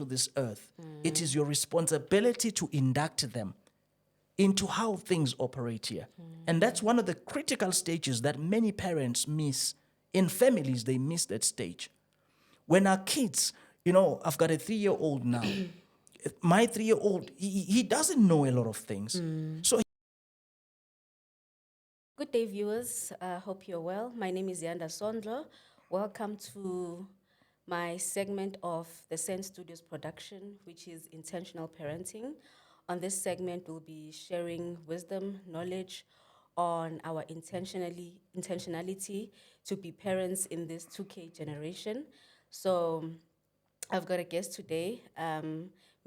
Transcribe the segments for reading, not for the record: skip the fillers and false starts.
to this earth. It is your responsibility to induct them into how things operate here. And that's one of the critical stages that many parents miss. In families, they miss that stage. When our kids, I've got a 3-year-old now. My 3-year-old, he doesn't know a lot of things. So Good day, viewers. Hope you're well. My name is Yanda Sondlo. Welcome to my segment of the Sense Studios production, which is Intentional Parenting. On this segment, we'll be sharing wisdom, knowledge on our intentionality to be parents in this 2K generation. So I've got a guest today,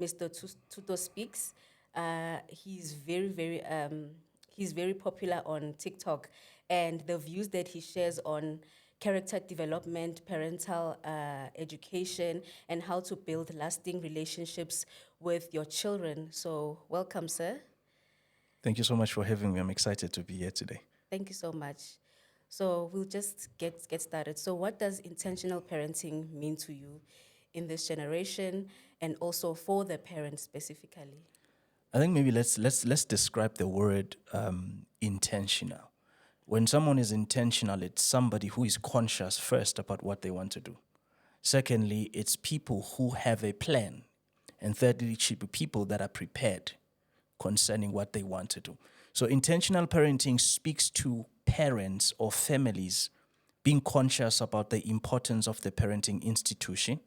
Mr. Thuto Speaks. He's very popular on TikTok, and the views that he shares on character development, parental education, and how to build lasting relationships with your children. So, welcome, sir. thank you so much for having me. I'm excited to be here today. Thank you so much. So we'll just get started. So what does intentional parenting mean to you in this generation and also for the parents specifically? I think maybe let's describe the word intentional. When someone is intentional, it's somebody who is conscious first about what they want to do. Secondly, it's people who have a plan. And thirdly, it should be people that are prepared concerning what they want to do. So intentional parenting speaks to parents or families being conscious about the importance of the parenting institution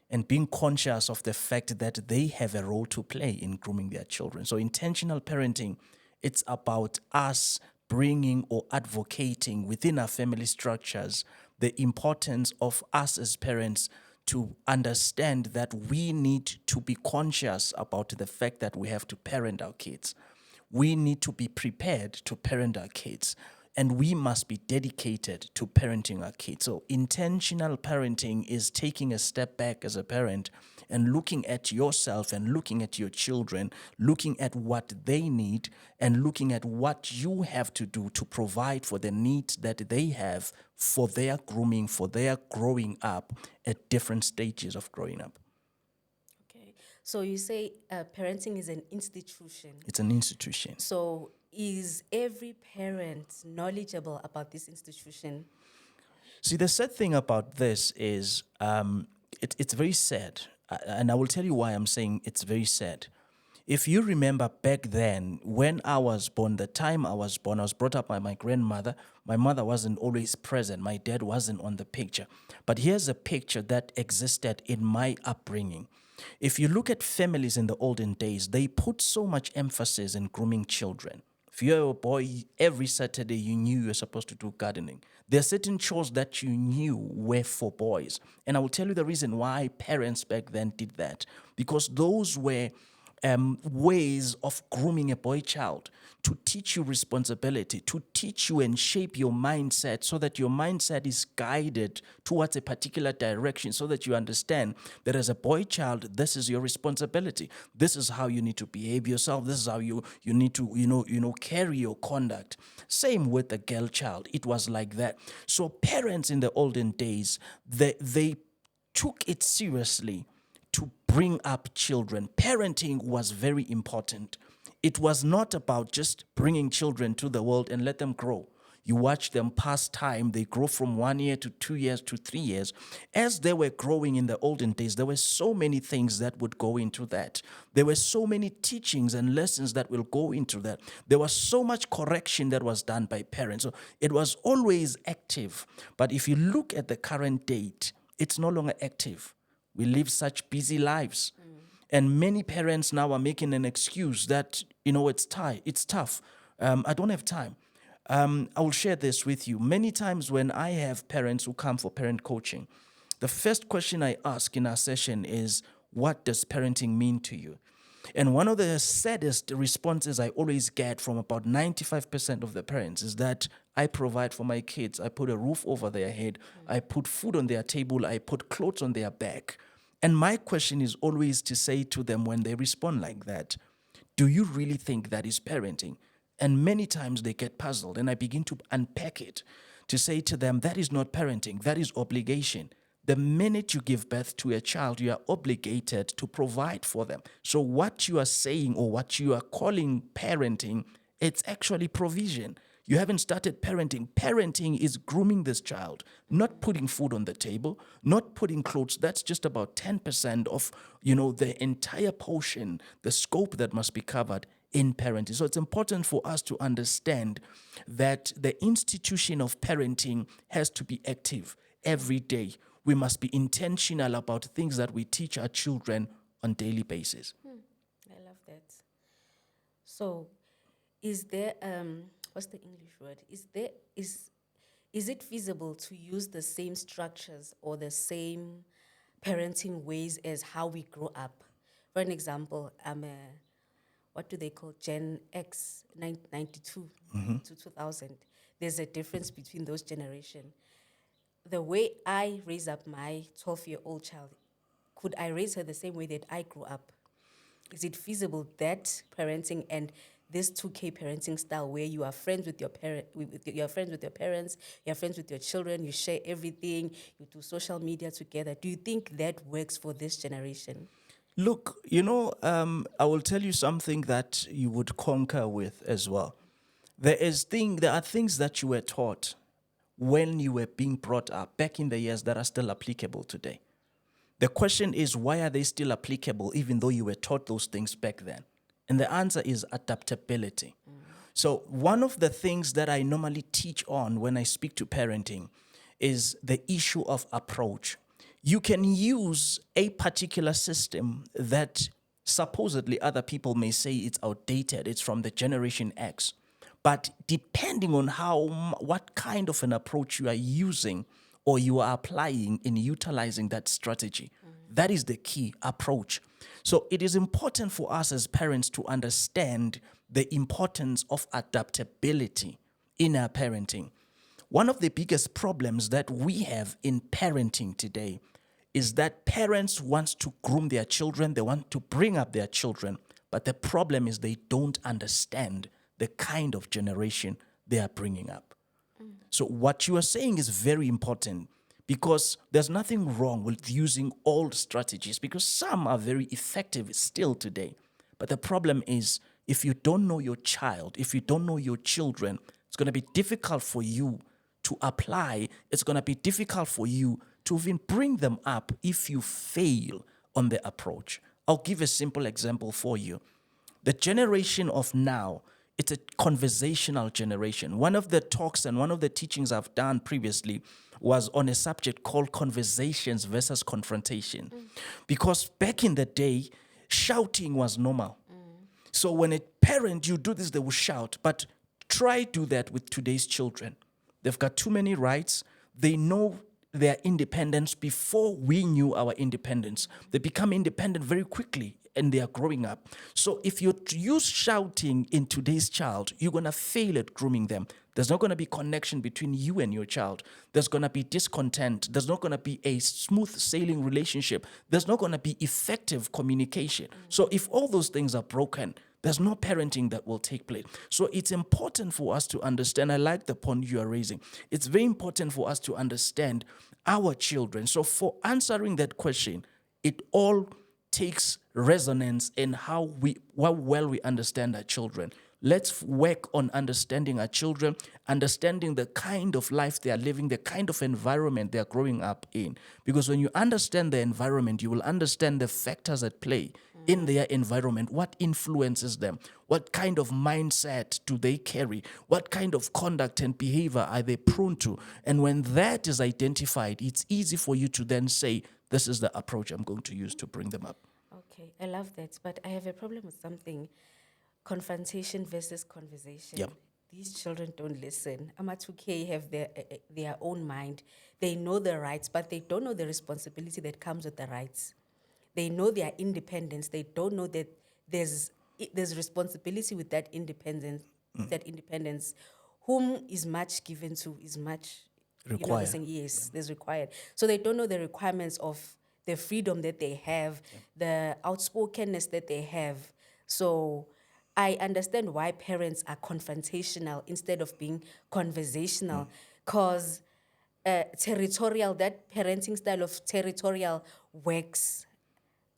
and being conscious of the fact that they have a role to play in grooming their children. So intentional parenting, it's about us bringing or advocating within our family structures the importance of us as parents to understand that we need to be conscious about the fact that we have to parent our kids. We need to be prepared to parent our kids, and we must be dedicated to parenting our kids. So intentional parenting is taking a step back as a parent and looking at yourself and looking at your children, looking at what they need and looking at what you have to do to provide for the needs that they have for their grooming, for their growing up at different stages of growing up. Okay. So you say parenting is an institution. It's an institution. So is every parent knowledgeable about this institution? See, the sad thing about this is it's very sad. And I will tell you why I'm saying it's very sad. If you remember back then, when I was born, the time I was born, I was brought up by my grandmother. My mother wasn't always present. My dad wasn't on the picture. But here's a picture that existed in my upbringing. If you look at families in the olden days, they put so much emphasis in grooming children. If you're a boy, every Saturday you knew you were supposed to do gardening. There are certain chores that you knew were for boys. And I will tell you the reason why parents back then did that. Because those were ways of grooming a boy child to teach you responsibility, to teach you and shape your mindset so that your mindset is guided towards a particular direction so that you understand that as a boy child, this is your responsibility. This is how you need to behave yourself. This is how you need to, carry your conduct. Same with the girl child. It was like that. So parents in the olden days, they took it seriously to bring up children. Parenting was very important. It was not about just bringing children to the world and let them grow. You watch them pass time, they grow from 1 year to 2 years to 3 years. As they were growing in the olden days, there were so many things that would go into that. There were so many teachings and lessons that will go into that. There was so much correction that was done by parents. So it was always active. But if you look at the current date, it's no longer active. We live such busy lives. And many parents now are making an excuse that, it's tough. I don't have time. I will share this with you. Many times when I have parents who come for parent coaching, the first question I ask in our session is, what does parenting mean to you? And one of the saddest responses I always get from about 95% of the parents is that I provide for my kids. I put a roof over their head. I put food on their table. I put clothes on their back. And my question is always to say to them when they respond like that, do you really think that is parenting? And many times they get puzzled, and I begin to unpack it to say to them, that is not parenting, that is obligation. The minute you give birth to a child, you are obligated to provide for them. So what you are saying or what you are calling parenting, it's actually provision. You haven't started parenting. Parenting is grooming this child, not putting food on the table, not putting clothes. That's just about 10% of, the entire portion, the scope that must be covered in parenting. So it's important for us to understand that the institution of parenting has to be active every day. We must be intentional about things that we teach our children on daily basis. I love that. So, is there what's the English word? Is it feasible to use the same structures or the same parenting ways as how we grew up? For an example, I'm a what do they call Gen X 92 to 2000. There's a difference between those generations. The way I raise up my 12-year-old child, could I raise her the same way that I grew up? Is it feasible that parenting and this 2K parenting style where you are friends with your you're friends with your parents, you're friends with your children, you share everything, you do social media together. Do you think that works for this generation? Look, I will tell you something that you would concur with as well. There are things that you were taught when you were being brought up back in the years that are still applicable today. The question is, why are they still applicable even though you were taught those things back then? And the answer is adaptability. So one of the things that I normally teach on when I speak to parenting is the issue of approach. You can use a particular system that supposedly other people may say it's outdated, it's from the generation X. But depending on what kind of an approach you are using or you are applying in utilizing that strategy, that is the key approach. So it is important for us as parents to understand the importance of adaptability in our parenting. One of the biggest problems that we have in parenting today is that parents want to groom their children, they want to bring up their children, but the problem is they don't understand the kind of generation they are bringing up. So what you are saying is very important because there's nothing wrong with using old strategies because some are very effective still today. But the problem is if you don't know your child, if you don't know your children, it's going to be difficult for you to apply. It's going to be difficult for you to even bring them up if you fail on the approach. I'll give a simple example for you. The generation of now, it's a conversational generation. One of the talks and one of the teachings I've done previously was on a subject called conversations versus confrontation. Because back in the day, shouting was normal. So when a parent, you do this, they will shout. But try do that with today's children. They've got too many rights. They know their independence before we knew our independence. They become independent very quickly and they are growing up. So if you use shouting in today's child, you're going to fail at grooming them. There's not going to be connection between you and your child. There's going to be discontent. There's not going to be a smooth sailing relationship. There's not going to be effective communication. So if all those things are broken, there's no parenting that will take place. So it's important for us to understand. I like the point you are raising. It's very important for us to understand our children. So for answering that question, it all takes resonance in how well we understand our children. Let's work on understanding our children, understanding the kind of life they are living, the kind of environment they are growing up in. Because when you understand the environment, you will understand the factors at play in their environment, what influences them, what kind of mindset do they carry, what kind of conduct and behavior are they prone to. And when that is identified, it's easy for you to then say, this is the approach I'm going to use to bring them up. Okay, I love that. But I have a problem with something. Confrontation versus conversation. Yep. These children don't listen. Ama2K have their own mind. They know the rights, but they don't know the responsibility that comes with the rights. They know their independence. They don't know that there's responsibility with that independence. That independence, whom is much given to is much Required. yes, there's required. So they don't know the requirements of the freedom that they have, the outspokenness that they have. So I understand why parents are confrontational instead of being conversational, because territorial, that parenting style of territorial works.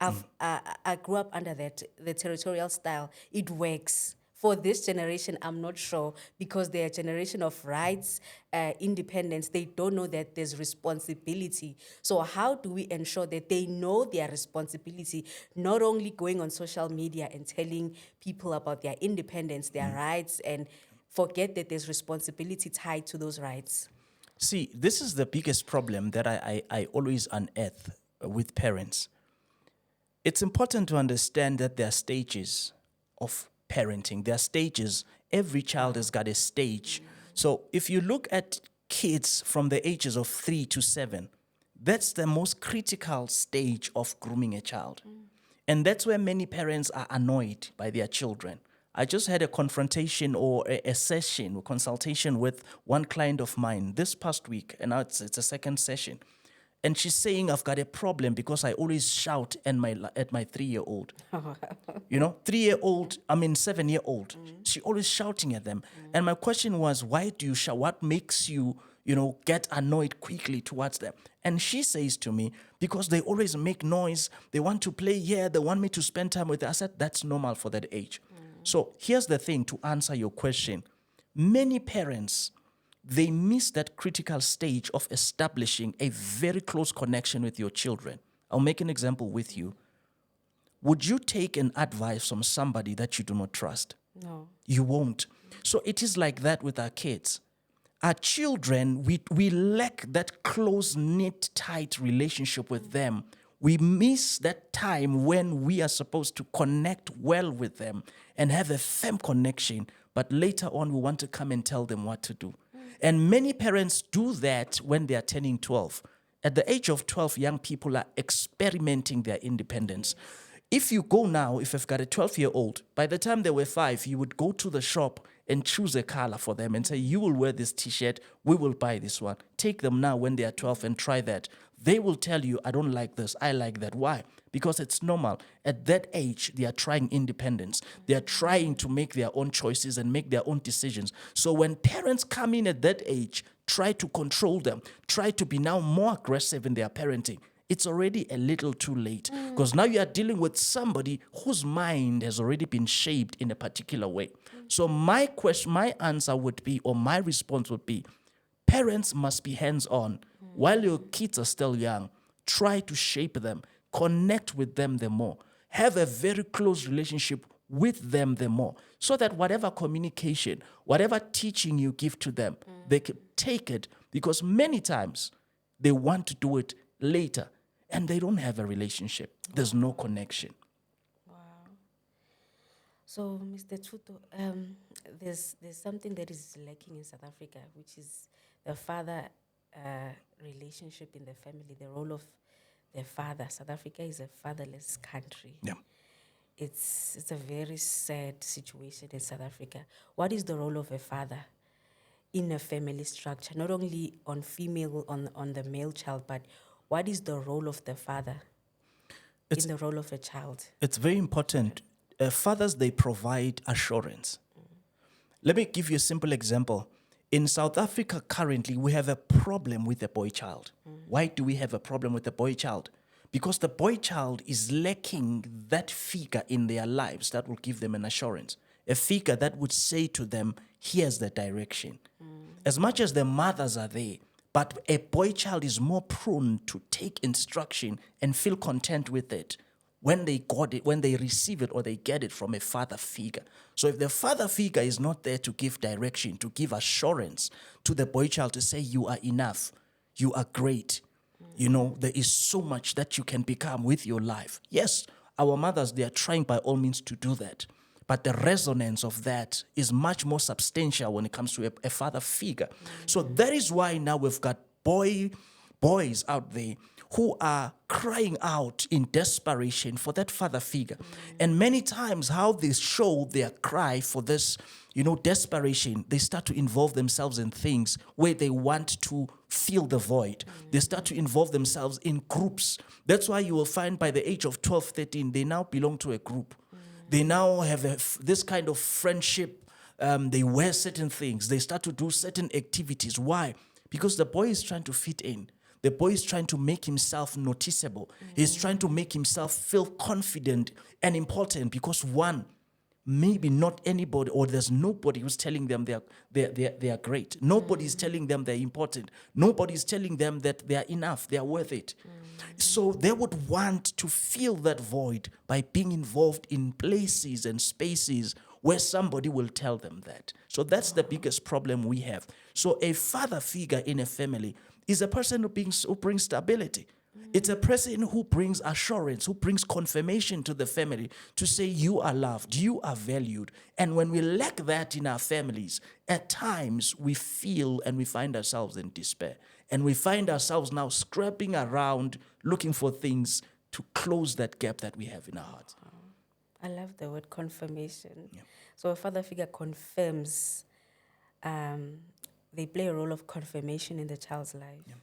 I grew up under that, the territorial style. It works. For this generation, I'm not sure, because they're a generation of rights, independence. They don't know that there's responsibility. So how do we ensure that they know their responsibility, not only going on social media and telling people about their independence, their rights, and forget that there's responsibility tied to those rights? See, this is the biggest problem that I always unearth with parents. It's important to understand that there are stages of parenting. There are stages. Every child has got a stage. So if you look at kids from the ages of 3 to 7, that's the most critical stage of grooming a child. And that's where many parents are annoyed by their children. I just had a confrontation or a session or consultation with one client of mine this past week, and now it's a second session. And she's saying, I've got a problem because I always shout at my 3-year-old. 3-year-old, 7-year-old. She always shouting at them. And my question was, why do you shout? What makes you, get annoyed quickly towards them? And she says to me, because they always make noise. They want to play here. They want me to spend time with them. I said, that's normal for that age. So here's the thing to answer your question. Many parents, they miss that critical stage of establishing a very close connection with your children. I'll make an example with you. Would you take an advice from somebody that you do not trust? No. You won't. So it is like that with our kids. Our children, we lack that close-knit, tight relationship with them. We miss that time when we are supposed to connect well with them and have a firm connection, but later on we want to come and tell them what to do. And many parents do that when they are turning 12. At the age of 12, young people are experimenting their independence. If you go now, if you've got a 12-year-old, by the time they were 5, you would go to the shop and choose a color for them and say, you will wear this t-shirt, we will buy this one. Take them now when they are 12 and try that. They will tell you, I don't like this, I like that. Why? Because it's normal. At that age, they are trying independence. They are trying to make their own choices and make their own decisions. So when parents come in at that age, try to control them, try to be now more aggressive in their parenting, it's already a little too late, because now you are dealing with somebody whose mind has already been shaped in a particular way. So my answer would be, or my response would be, parents must be hands-on. While your kids are still young, try to shape them, connect with them the more, have a very close relationship with them the more, so that whatever communication, whatever teaching you give to them, they can take it, because many times they want to do it later and they don't have a relationship. There's no connection. Wow. So, Mr. Thuto, there's something that is lacking in South Africa, which is the father relationship in the family, the role of the father. South Africa is a fatherless country. Yeah. It's a very sad situation in South Africa. What is the role of a father in a family structure, not only on the male child, but what is the role of the father in the role of a child? It's very important. Fathers, they provide assurance. Let me give you a simple example. In South Africa currently, we have a problem with the boy child. Why do we have a problem with the boy child? Because the boy child is lacking that figure in their lives that will give them an assurance. A figure that would say to them, here's the direction. As much as the mothers are there, but a boy child is more prone to take instruction and feel content with it when they got it, when they receive it or they get it from a father figure. So if the father figure is not there to give direction, to give assurance to the boy child, to say you are enough, you are great, there is so much that you can become with your life. Yes, our mothers, they are trying by all means to do that. But the resonance of that is much more substantial when it comes to a father figure. So that is why now we've got boys out there who are crying out in desperation for that father figure. And many times how they show their cry for this, desperation, they start to involve themselves in things where they want to fill the void. They start to involve themselves in groups. That's why you will find by the age of 12, 13, they now belong to a group. They now have this kind of friendship. They wear certain things. They start to do certain activities. Why? because the boy is trying to fit in. The boy is trying to make himself noticeable. He's trying to make himself feel confident and important because one, maybe not anybody, or there's nobody who's telling them they are great. Nobody is telling them they're important. Nobody is telling them that they are enough, they are worth it. So they would want to fill that void by being involved in places and spaces where somebody will tell them that. So that's the biggest problem we have. So a father figure in a family is a person who brings stability. It's a person who brings assurance, who brings confirmation to the family to say you are loved, you are valued. And when we lack that in our families, at times we feel and we find ourselves in despair. And we find ourselves now scraping around looking for things to close that gap that we have in our hearts. I love the word confirmation. Yeah. So a father figure confirms, they play a role of confirmation in the child's life. Yeah.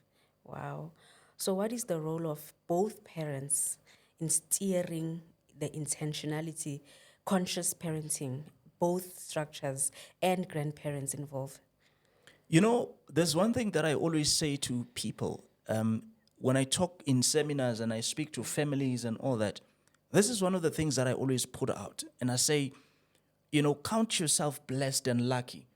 Wow. So what is the role of both parents in steering the intentionality, conscious parenting, both structures and grandparents involved? You know, there's one thing that I always say to people when I talk in seminars and I speak to families and all that. This is one of the things that I always put out. And I say, you know, count yourself blessed and lucky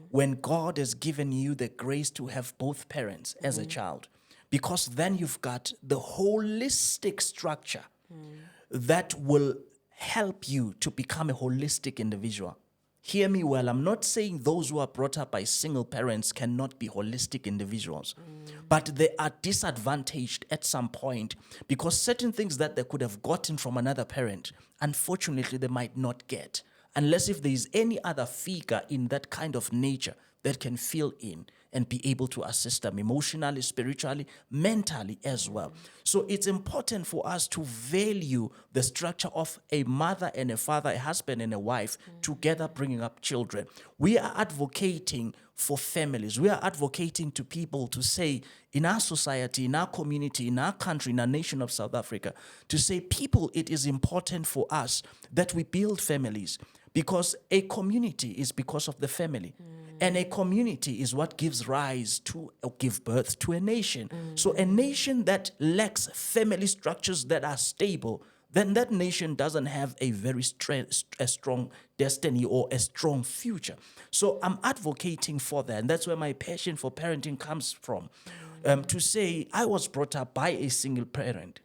when God has given you the grace to have both parents as a child. Because then you've got the holistic structure that will help you to become a holistic individual. Hear me well. I'm not saying those who are brought up by single parents cannot be holistic individuals, but they are disadvantaged at some point because certain things that they could have gotten from another parent, unfortunately, they might not get, unless if there is any other figure in that kind of nature that can fill in and be able to assist them emotionally, spiritually, mentally as well. So it's important for us to value the structure of a mother and a father, a husband and a wife, together bringing up children. We are advocating for families. We are advocating to people to say, in our society, in our community, in our country, in our nation of South Africa, to say, people, it is important for us that we build families because a community is because of the family. And a community is what gives rise to, or give birth to a nation. So a nation that lacks family structures that are stable, then that nation doesn't have a very strong destiny or a strong future. So I'm advocating for that. And that's where my passion for parenting comes from. To say, I was brought up by a single parent.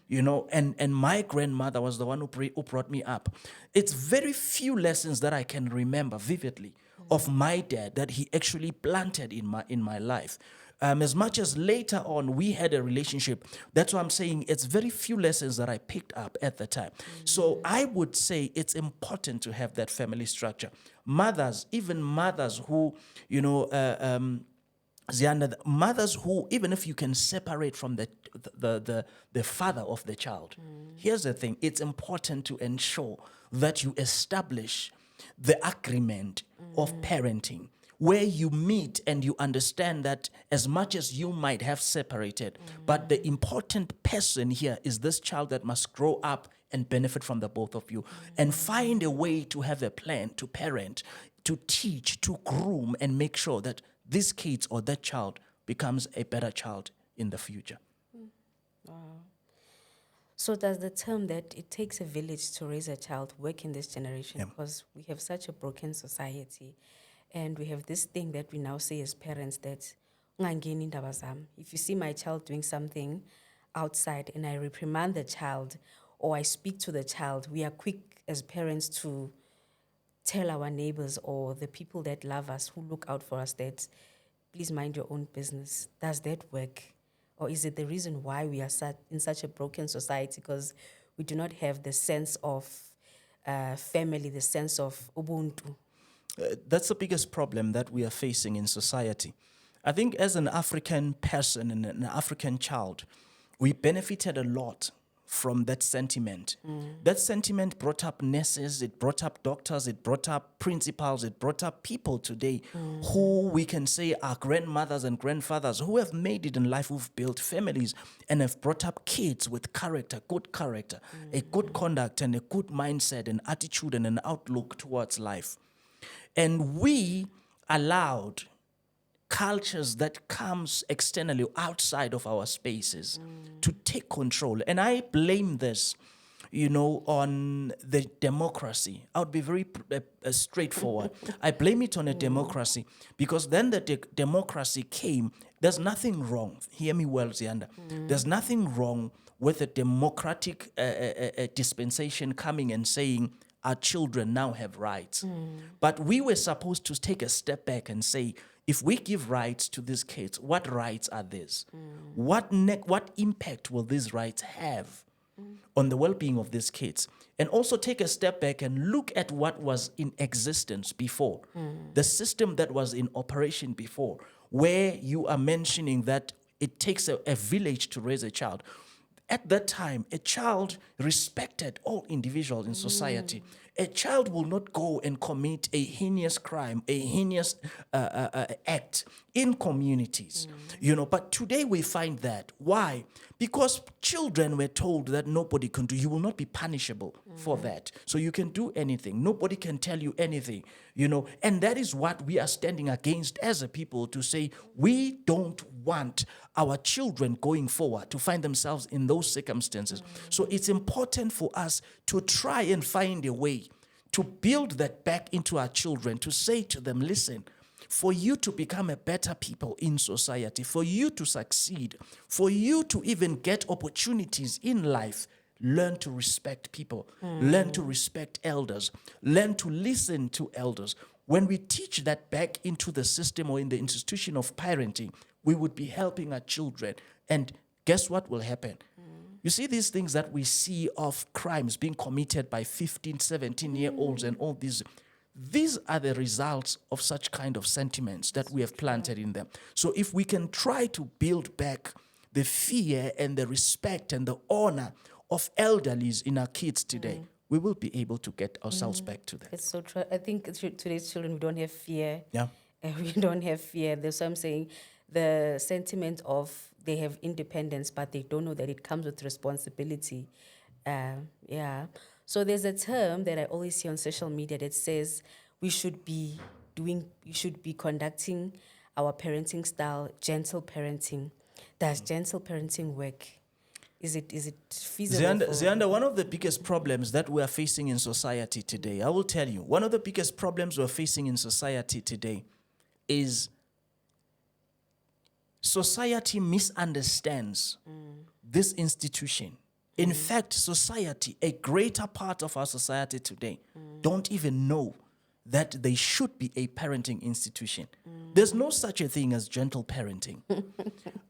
You know, and my grandmother was the one who brought me up. It's very few lessons that I can remember vividly of my dad that he actually planted in my life. As much as later on we had a relationship, that's why I'm saying it's very few lessons that I picked up at the time. So I would say it's important to have that family structure. Mothers, even mothers who, you know, Zianda, mothers who, even if you can separate from the father of the child, here's the thing, it's important to ensure that you establish the agreement of parenting where you meet and you understand that as much as you might have separated, but the important person here is this child that must grow up and benefit from the both of you, and find a way to have a plan to parent, to teach, to groom, and make sure that these kids or that child becomes a better child in the future. Wow. So does the term that it takes a village to raise a child work in this generation? Yeah. Because we have such a broken society, and we have this thing that we now say as parents that if you see my child doing something outside and I reprimand the child or I speak to the child, we are quick as parents to tell our neighbors or the people that love us, who look out for us, that please mind your own business. Does that work? Or is it the reason why we are in such a broken society? Because we do not have the sense of family, the sense of ubuntu. That's the biggest problem that we are facing in society. I think as an African person and an African child, we benefited a lot from that sentiment. That sentiment brought up nurses, it brought up doctors, it brought up principals, it brought up people today who we can say are grandmothers and grandfathers who have made it in life, who've built families and have brought up kids with character, a good conduct and a good mindset and attitude and an outlook towards life. And we allowed cultures that comes externally outside of our spaces to take control. And I blame this, on the democracy. I would be very straightforward. I blame it on a democracy because then the democracy came. There's nothing wrong. Hear me well, Zianda. There's nothing wrong with a democratic dispensation coming and saying our children now have rights. But we were supposed to take a step back and say, if we give rights to these kids, what rights are these? What impact will these rights have on the well-being of these kids? And also take a step back and look at what was in existence before, the system that was in operation before, where you are mentioning that it takes a village to raise a child. At that time, a child respected all individuals in society. A child will not go and commit a heinous crime, a heinous act in communities, But today we find that. Why? Because children were told that nobody can do. You will not be punishable for that. So you can do anything. Nobody can tell you anything, And that is what we are standing against as a people, to say we don't want our children going forward to find themselves in those circumstances. So it's important for us to try and find a way to build that back into our children, to say to them, listen, for you to become a better people in society, for you to succeed, for you to even get opportunities in life, learn to respect people, learn to respect elders, learn to listen to elders. When we teach that back into the system or in the institution of parenting, we would be helping our children. And guess what will happen? You see these things that we see of crimes being committed by 15, 17-year-olds and all these are the results of such kind of sentiments that we have planted in them. So if we can try to build back the fear and the respect and the honor of elderlies in our kids today, we will be able to get ourselves back to that. It's so true. I think today's children, we don't have fear. Yeah. We don't have fear. That's what I'm saying. The sentiment of they have independence, but they don't know that it comes with responsibility. So there's a term that I always see on social media that says we should be conducting our parenting style gentle parenting. Does gentle parenting work? Is it feasible? Zianda, one of the biggest problems that we are facing in society today, I will tell you, one of the biggest problems we're facing in society today is society misunderstands this institution. In fact, society, a greater part of our society today, don't even know that they should be a parenting institution. There's no such a thing as gentle parenting.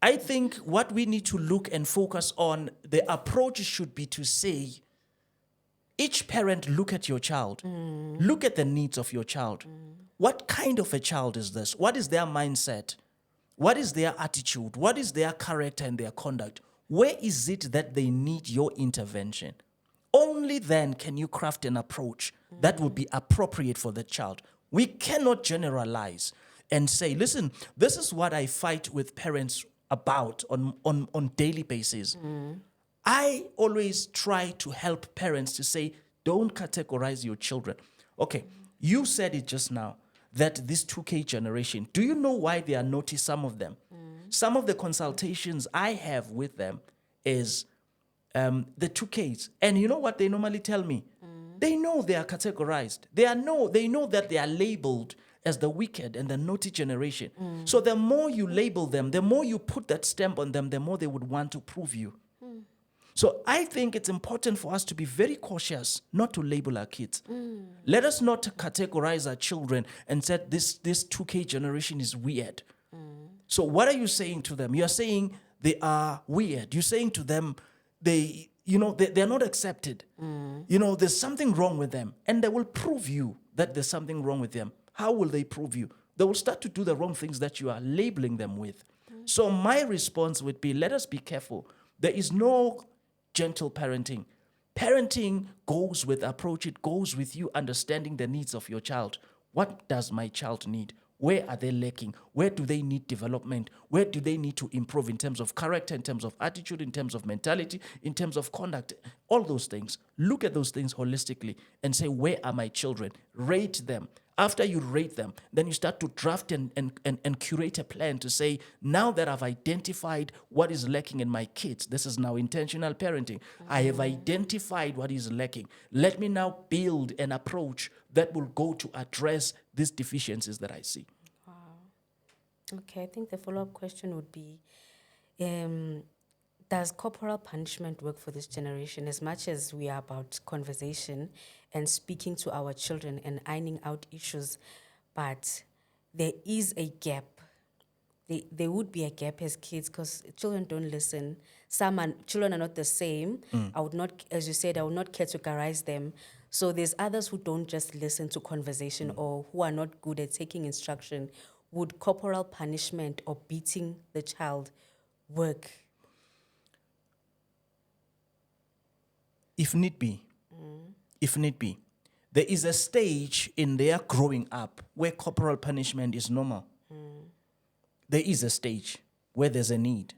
I think what we need to look and focus on, the approach should be to say, each parent, look at your child. Look at the needs of your child. What kind of a child is this? What is their mindset? What is their attitude? What is their character and their conduct? Where is it that they need your intervention? Only then can you craft an approach that will be appropriate for the child. We cannot generalize and say, listen, this is what I fight with parents about on daily basis. I always try to help parents to say, don't categorize your children. Okay, you said it just now, that this 2K generation, do you know why they are naughty, some of them? Some of the consultations I have with them is the 2Ks. And you know what they normally tell me? They know they are categorized. They know that they are labeled as the wicked and the naughty generation. So the more you label them, the more you put that stamp on them, the more they would want to prove you. So I think it's important for us to be very cautious not to label our kids. Let us not categorize our children and say this 2K generation is weird. So what are you saying to them? You're saying they are weird. You're saying to them they're not accepted. There's something wrong with them. And they will prove you that there's something wrong with them. How will they prove you? They will start to do the wrong things that you are labeling them with. So my response would be, let us be careful. There is no gentle parenting. Parenting goes with approach. It goes with you understanding the needs of your child. What does my child need? Where are they lacking? Where do they need development? Where do they need to improve in terms of character, in terms of attitude, in terms of mentality, in terms of conduct? All those things. Look at those things holistically and say, where are my children? Rate them. After you rate them, then you start to draft and curate a plan to say, now that I've identified what is lacking in my kids, this is now intentional parenting. I have identified what is lacking. Let me now build an approach that will go to address these deficiencies that I see. Okay, I think the follow-up question would be, does corporal punishment work for this generation as much as we are about conversation and speaking to our children and ironing out issues, but there is a gap. There would be a gap as kids because children don't listen. Children are not the same. I would not, as you said, I would not categorize them. So there's others who don't just listen to conversation or who are not good at taking instruction. Would corporal punishment or beating the child work? If need be, there is a stage in their growing up where corporal punishment is normal. There is a stage where there's a need.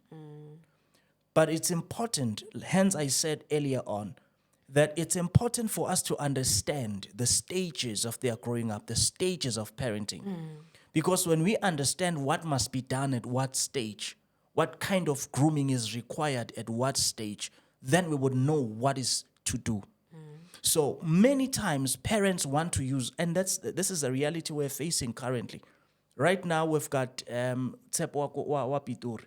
But it's important, hence I said earlier on, that it's important for us to understand the stages of their growing up, the stages of parenting. Because when we understand what must be done at what stage, what kind of grooming is required at what stage, then we would know what is to do. So many times parents want to use, and this is a reality we're facing currently. Right now we've got Tsepo wa Pitur.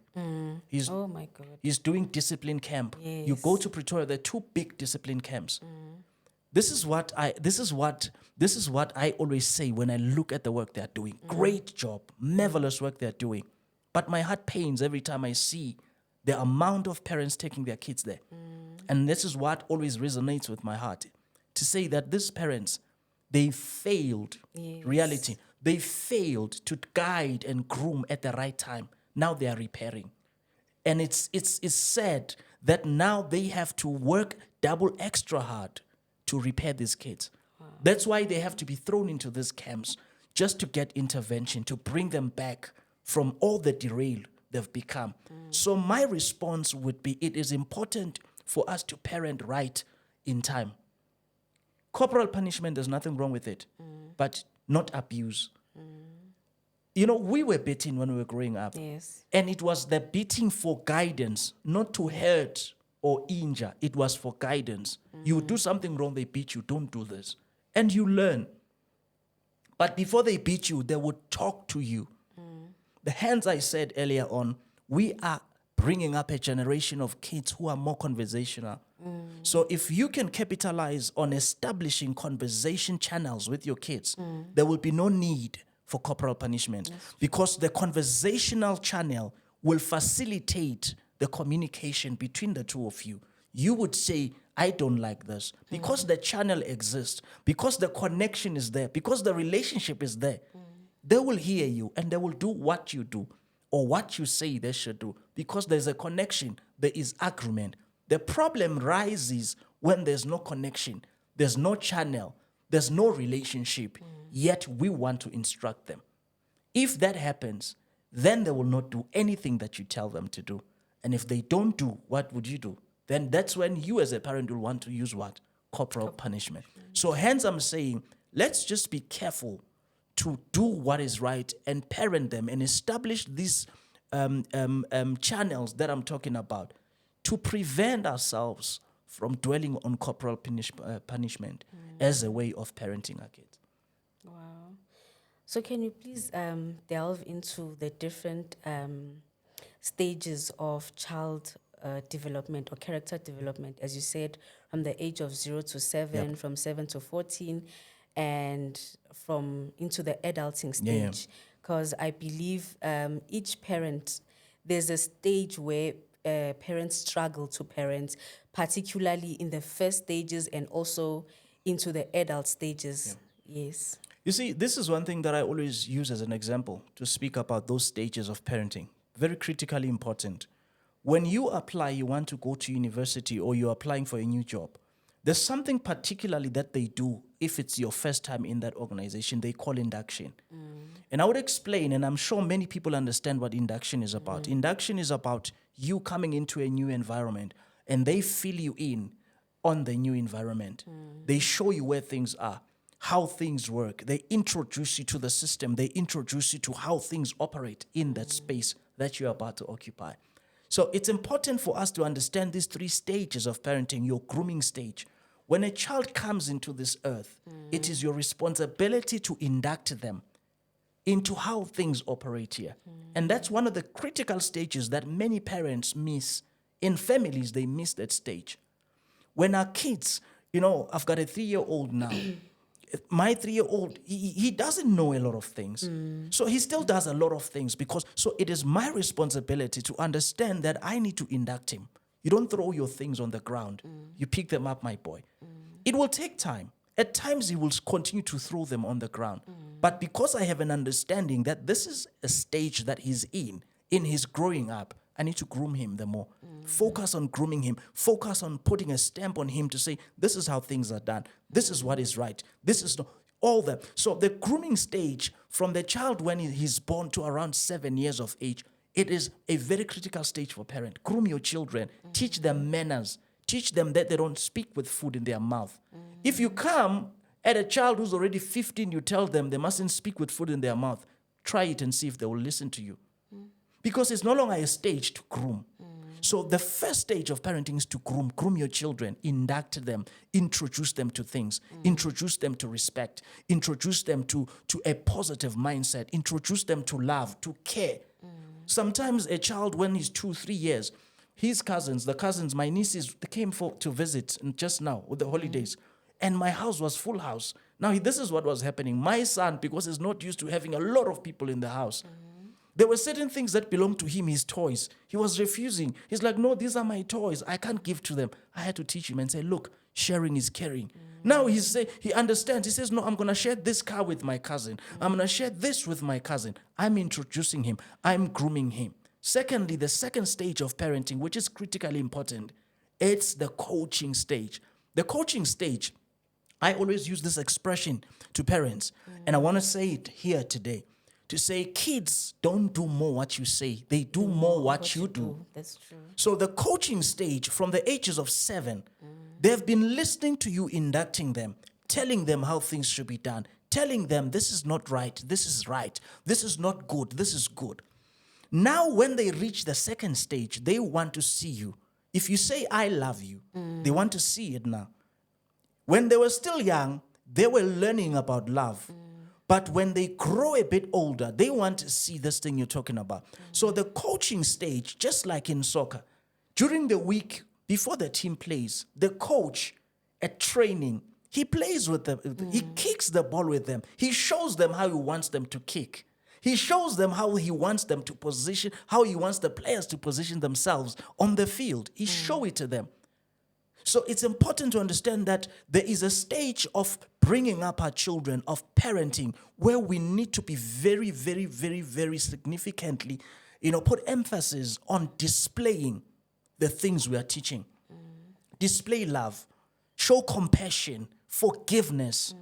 Oh my God. He's doing discipline camp. You go to Pretoria, there are 2 big discipline camps. This is what I always say when I look at the work they're doing. Great job, marvelous work they're doing. But my heart pains every time I see the amount of parents taking their kids there. And this is what always resonates with my heart. To say that these parents, they failed reality. They failed to guide and groom at the right time. Now they are repairing. And it's sad that now they have to work double extra hard to repair these kids. That's why they have to be thrown into these camps just to get intervention, to bring them back from all the derail they've become. So my response would be, it is important for us to parent right in time. Corporal punishment, there's nothing wrong with it, but not abuse. You know, we were beaten when we were growing up. Yes. And it was the beating for guidance, not to hurt or injure. It was for guidance. You do something wrong, they beat you, don't do this. And you learn. But before they beat you, they would talk to you. The hands I said earlier on, we are bringing up a generation of kids who are more conversational. So if you can capitalize on establishing conversation channels with your kids, there will be no need for corporal punishment because the conversational channel will facilitate the communication between the two of you. You would say, I don't like this because the channel exists, because the connection is there, because the relationship is there. They will hear you and they will do what you do or what you say they should do because there's a connection, there is agreement. The problem rises when there's no connection, there's no channel, there's no relationship, yet we want to instruct them. If that happens, then they will not do anything that you tell them to do. And if they don't do, what would you do? Then that's when you as a parent will want to use what? Corporal punishment. So hence I'm saying, let's just be careful to do what is right and parent them and establish these channels that I'm talking about to prevent ourselves from dwelling on corporal punishment as a way of parenting our kids. Wow. So can you please delve into the different stages of child development or character development, as you said, from the age of 0 to 7, from 7 to 14, and from into the adulting stage? Because I believe each parent, there's a stage where parents struggle to parent, particularly in the first stages and also into the adult stages. Yes. You see, this is one thing that I always use as an example to speak about those stages of parenting. Very critically important. When you apply, you want to go to university or you're applying for a new job, there's something particularly that they do if it's your first time in that organization. They call induction. And I would explain, and I'm sure many people understand what induction is about. Induction is about you coming into a new environment and they fill you in on the new environment. They show you where things are. how things work. They introduce you to the system. They introduce you to how things operate in that space that you're about to occupy. So it's important for us to understand these 3 stages of parenting. Your grooming stage. When a child comes into this earth, it is your responsibility to induct them into how things operate here. And that's one of the critical stages that many parents miss. In families, they miss that stage. When our kids, I've got a 3-year-old now. My 3-year-old, he doesn't know a lot of things. So he still does a lot of things so it is my responsibility to understand that I need to induct him. You don't throw your things on the ground. You pick them up, my boy. It will take time. At times, he will continue to throw them on the ground. But because I have an understanding that this is a stage that he's in his growing up, I need to groom him the more. Focus on grooming him. Focus on putting a stamp on him to say, this is how things are done. This is what is right. This is all that. So the grooming stage from the child when he's born to around 7 years of age, it is a very critical stage for parent. Groom your children. Teach them manners. Teach them that they don't speak with food in their mouth. If you come at a child who's already 15, you tell them they mustn't speak with food in their mouth, try it and see if they will listen to you. Because it's no longer a stage to groom. So the first stage of parenting is to groom your children, induct them, introduce them to things, introduce them to respect, introduce them to a positive mindset, introduce them to love, to care. Sometimes a child, when he's 2-3 years, his cousins, my nieces, they came to visit just now with the holidays. And my house was full house. Now, this is what was happening. My son, because he's not used to having a lot of people in the house, there were certain things that belonged to him, his toys. He was refusing. He's like, no, these are my toys. I can't give to them. I had to teach him and say, look, sharing is caring. Now he understands. He says, no, I'm going to share this car with my cousin. I'm going to share this with my cousin. I'm introducing him. I'm grooming him. Secondly, the second stage of parenting, which is critically important, it's the coaching stage. The coaching stage, I always use this expression to parents, and I want to say it here today. To say kids don't do more what you say, they do more what you do. That's true. So the coaching stage from the ages of 7, they've been listening to you, inducting them, telling them how things should be done, telling them this is not right, this is right, this is not good, this is good. Now when they reach the second stage, they want to see you. If you say, I love you, they want to see it now. When they were still young, they were learning about love. But when they grow a bit older, they want to see this thing you're talking about. So the coaching stage, just like in soccer, during the week before the team plays, the coach at training, he plays with them. He kicks the ball with them. He shows them how he wants them to kick. He shows them how he wants them to position, how he wants the players to position themselves on the field. He shows it to them. So it's important to understand that there is a stage of bringing up our children, of parenting, where we need to be very, very, very, very significantly, put emphasis on displaying the things we are teaching. Display love, show compassion, forgiveness,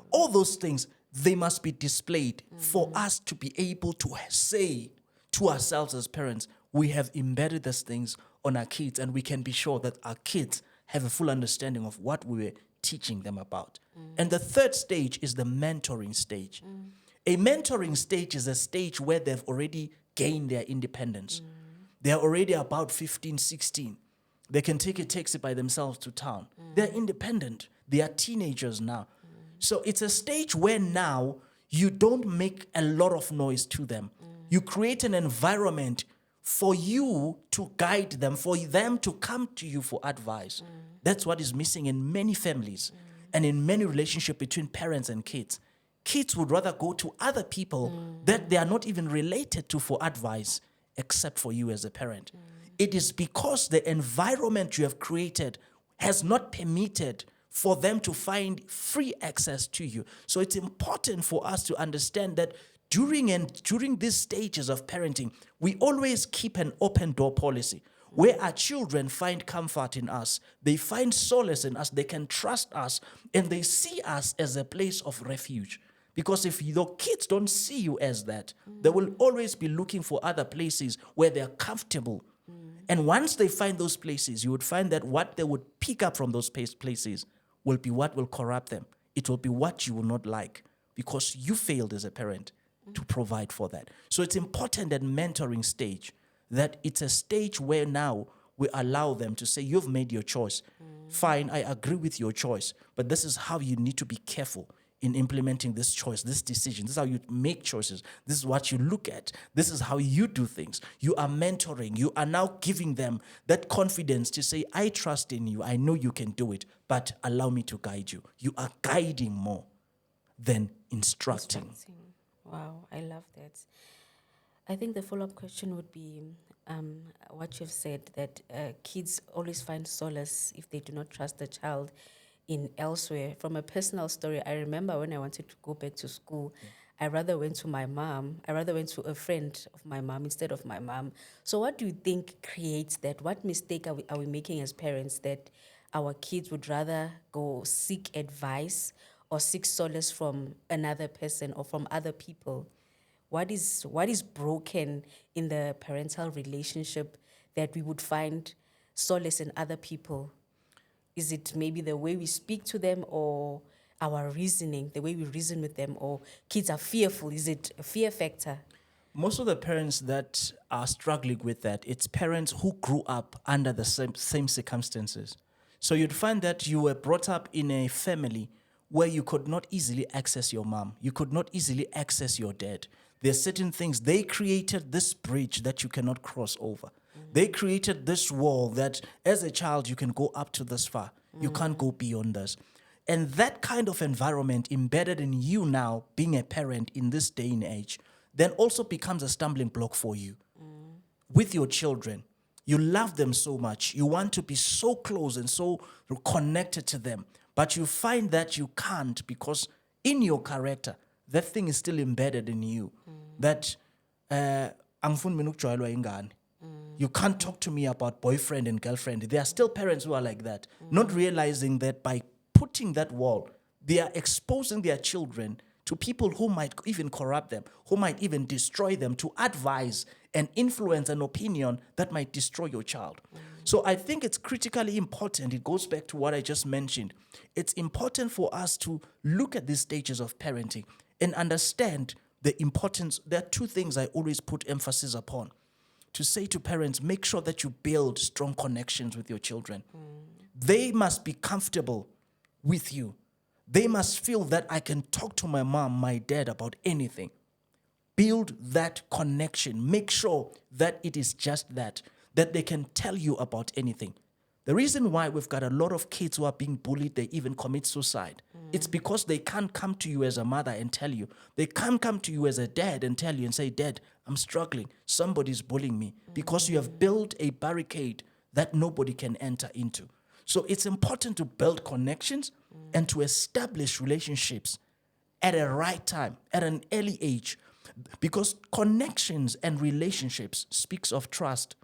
all those things, they must be displayed for us to be able to say to ourselves as parents, we have embedded these things on our kids, and we can be sure that our kids have a full understanding of what we were teaching them about. And the third stage is the mentoring stage. A mentoring stage is a stage where they've already gained their independence. They're already about 15, 16. They can take a taxi by themselves to town. They're independent. They are teenagers now. So it's a stage where now you don't make a lot of noise to them. You create an environment for you to guide them, for them to come to you for advice. That's what is missing in many families and in many relationships between parents and kids. Kids would rather go to other people that they are not even related to for advice, except for you as a parent. It is because the environment you have created has not permitted for them to find free access to you. So it's important for us to understand that during these stages of parenting, we always keep an open door policy where our children find comfort in us. They find solace in us. They can trust us, and they see us as a place of refuge. Because if your kids don't see you as that, they will always be looking for other places where they're comfortable. And once they find those places, you would find that what they would pick up from those places will be what will corrupt them. it will be what you will not like because you failed as a parent to provide for that. So it's important at mentoring stage that it's a stage where now we allow them to say, you've made your choice. Fine, I agree with your choice, but this is how you need to be careful in implementing this choice, this decision. This is how you make choices. This is what you look at. This is how you do things. You are mentoring. You are now giving them that confidence to say, I trust in you. I know you can do it, but allow me to guide you. You are guiding more than instructing. Wow, I love that. I think the follow-up question would be what you've said, that kids always find solace if they do not trust the child in elsewhere. From a personal story, I remember when I wanted to go back to school, I rather went to my mom. I rather went to a friend of my mom instead of my mom. So what do you think creates that? What mistake are we making as parents that our kids would rather go seek advice or seek solace from another person or from other people? What is broken in the parental relationship that we would find solace in other people? Is it maybe the way we speak to them or our reasoning, the way we reason with them, or kids are fearful? Is it a fear factor? Most of the parents that are struggling with that, it's parents who grew up under the same circumstances. So you'd find that you were brought up in a family where you could not easily access your mom. You could not easily access your dad. There are certain things. They created this bridge that you cannot cross over. They created this wall that as a child you can go up to this far. You can't go beyond this. And that kind of environment embedded in you now, being a parent in this day and age, then also becomes a stumbling block for you. With your children, you love them so much. You want to be so close and so connected to them. But you find that you can't because in your character, that thing is still embedded in you. That angifuni mina ukujwayelwa ingane. You can't talk to me about boyfriend and girlfriend. There are still parents who are like that, not realizing that by putting that wall, they are exposing their children to people who might even corrupt them, who might even destroy them, to advise and influence an opinion that might destroy your child. So I think it's critically important. It goes back to what I just mentioned. It's important for us to look at these stages of parenting and understand the importance. There are two things I always put emphasis upon. To say to parents, make sure that you build strong connections with your children. They must be comfortable with you. They must feel that I can talk to my mom, my dad about anything. Build that connection. Make sure that it is just that they can tell you about anything. The reason why we've got a lot of kids who are being bullied, they even commit suicide. It's because they can't come to you as a mother and tell you. They can't come to you as a dad and tell you and say, Dad, I'm struggling. Somebody's bullying me. Because you have built a barricade that nobody can enter into. So it's important to build connections and to establish relationships at a right time, at an early age. Because connections and relationships speaks of trust.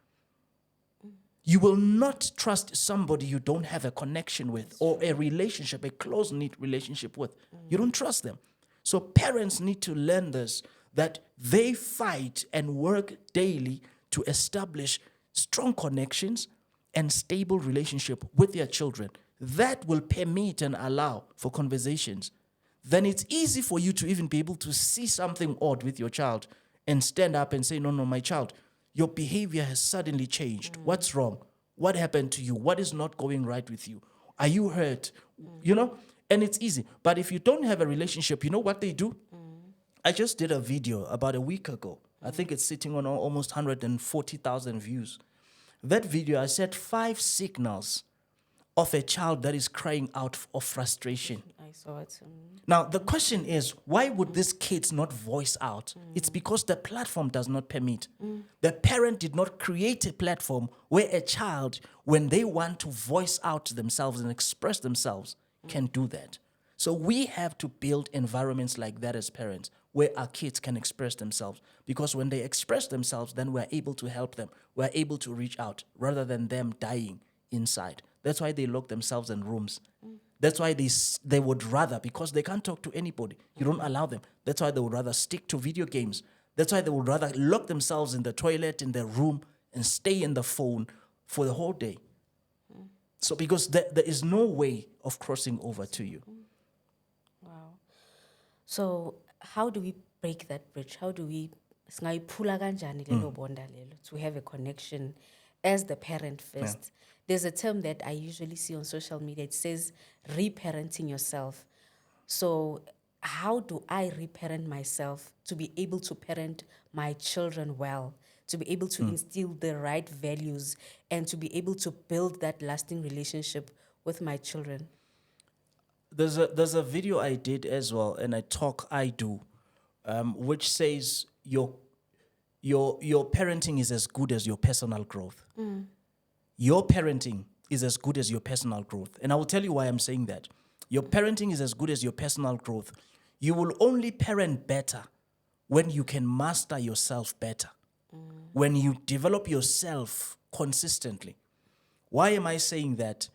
You will not trust somebody you don't have a connection with or a relationship, a close-knit relationship with. You don't trust them. So parents need to learn this, that they fight and work daily to establish strong connections and stable relationship with their children. That will permit and allow for conversations. Then it's easy for you to even be able to see something odd with your child and stand up and say, no, my child, your behavior has suddenly changed. What's wrong? What happened to you? What is not going right with you? Are you hurt? You know? And it's easy. But if you don't have a relationship, you know what they do? I just did a video about a week ago. I think it's sitting on almost 140,000 views. That video, I said 5 signals of a child that is crying out of frustration. I saw it. Now, the question is, why would these kids not voice out? It's because the platform does not permit. The parent did not create a platform where a child, when they want to voice out themselves and express themselves, can do that. So we have to build environments like that as parents, where our kids can express themselves. Because when they express themselves, then we're able to help them. We're able to reach out rather than them dying inside. That's why they lock themselves in rooms. That's why they would rather, because they can't talk to anybody. You don't allow them. That's why they would rather stick to video games. That's why they would rather lock themselves in the toilet, in their room, and stay in the phone for the whole day. So because there is no way of crossing over to you. So how do we break that bridge? How do we singayiphula kanjani lelo bonda lelo to have a connection as the parent first? There's a term that I usually see on social media. It says reparenting yourself. So how do I reparent myself to be able to parent my children well, to be able to instill the right values, and to be able to build that lasting relationship with my children? There's a video I did as well, and a talk I do, which says your parenting is as good as your personal growth. Your parenting is as good as your personal growth. And I will tell you why I'm saying that. Your parenting is as good as your personal growth. You will only parent better when you can master yourself better, when you develop yourself consistently. Why am I saying that?